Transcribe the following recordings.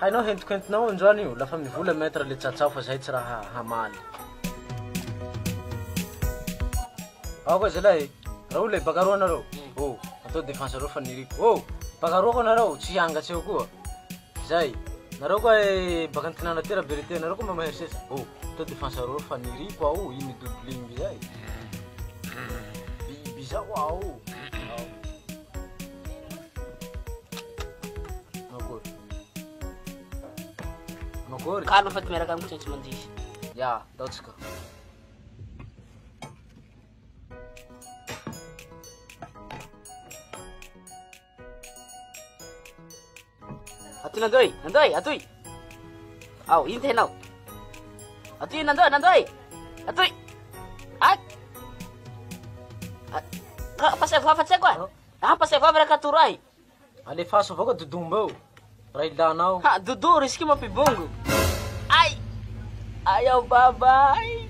hainao hentokentinao androany io lafa mivola maître le tsatsao fa zay tsy raha hamaly ao koa zalahy raha olo bakaroa anareo atao défense areo fa niriko bakaroa koa nareo tsy hiangatsy eo koa zay nareo koa baka antinana ty raha vérité nareo koa mba mahersesa atao défense areo fa niriko ao iny doubling zay biby zao ao Magori. Kalma fa ty miaraka amiko tsy mandisy. Ya, daotsika. Atoy nandoy, atoy. Ao, ino tenao? Atoy nandoy. Atoy. Ay. Pasay vava tsay koa. Pasay vava ra katuray. Alefaso avao koa dodomba eo. Raha ilanao. Dodo risky mampibongo. Ayaw babay.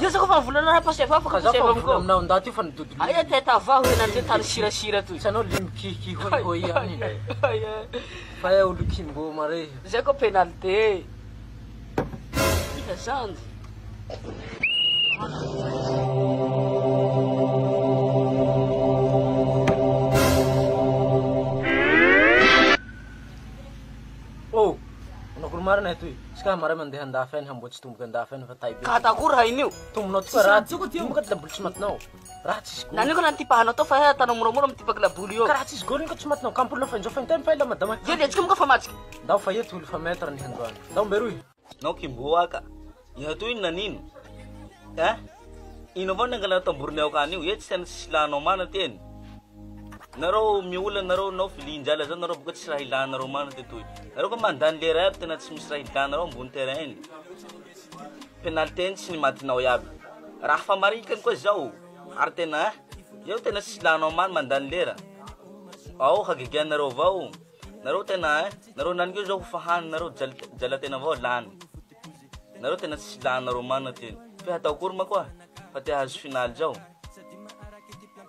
Io sa ko fa volana raha pasay vava ka pasay vava ko. Aminao ndaty fa nidodo. Aya teta vava ho nandiyo tany sirasira toy. Sanao limkiky hoy yani. Fa eo lukimbo mare. Zay ko penalty. Ika sandy. Marina ito sekarang marah mandeha andafy any hamboatsy tomboky andafy any fa taibe katakory hainio tombonao ty fa raha tomboka ty laboly tsy matinao raha tsisy nani ko nantipahanao to fa tanao moramora mitipaky laboly io raha tsisy gory ko tsy matinao kampola fa injao fa intemy fa ila madama dia dia tsika mo ka fa matsika ndao fa eto olo fa maître ni handroany ndao mberoy nao kimboaka iha toy nanino ino avao nangala tamborony ao kanio e tsy tena silanao mana teny nareo miula nareo nao filinjala zao nareo boka tsy raha ilanareo mana tetoy nareo ko mandany le rap tena tsy misy raha ilanareo ambony terrain penalty tsy ny matinao iaby raha famarikany koa zao ary tena eo tena tsy ilanao mana mandany lera ao hagegianareo avao nareo tena nareo nanikeo zao fahany nareo jala tena avao lany nareo tena tsy ilanareo mana teny fa hatao kory ma koa fa te hahazo finaly zao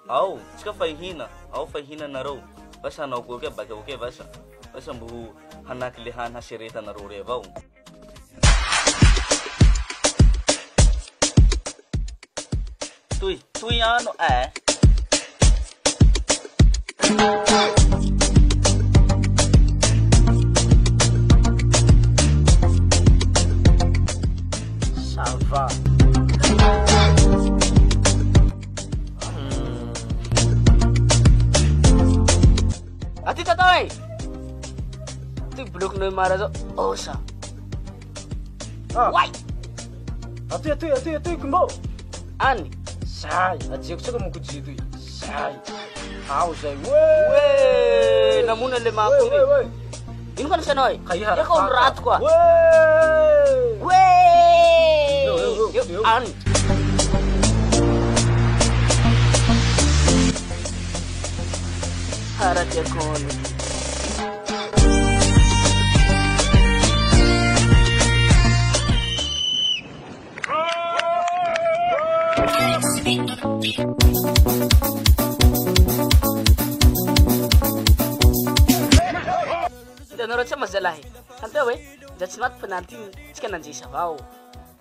ao tsika fahihina ao fahihina nareo basa hanao kory ke bakeo ke basa mbo hanaky le hany haseretanareo re avao Tuy ano Ça va. Ati tatay. Tu blok no marazo. Osa. Wai. Atu kumbo. Ani. Sai, ajeko tsaka mo kujitu. Sai. Au sai. We, namuna le makuri. Ino kan sanoy? Kaya ko rat ko. We. Ani. Harat ya kon. Naro tsy mazalahy anteo hoe da tsy maty penalty tsika nanjesa avao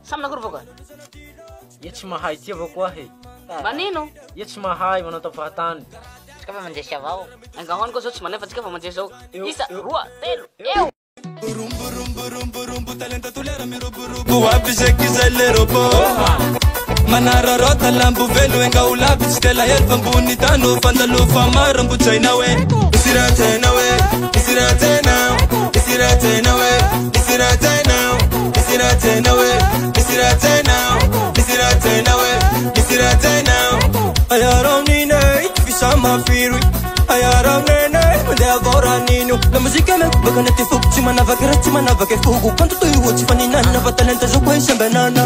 samy nakory avao koa Ye tsy mahay ty avao koa he manino ye tsy mahay manao tapahatany tsika fa manjesa avao angahony koa zao tsy manefa tsika fa manjesa zao isa roa telo eo talenta tulera miruburubu wapi shekiza ile robo manararota lambu velu enga ulabi stela helfa mbuni tano fandalu famara mbuchai nawe isirate nawe isirate now isirate nawe isirate now isirate nawe isirate now isirate nawe isirate now ayaro nine fisama mafiry ayara nene mandeha voranino la muzika me baka nete fuku tsy manavaka raha tsy manavaka fogo kanto toy ho tsy faninana fa talenta zao koa isambanana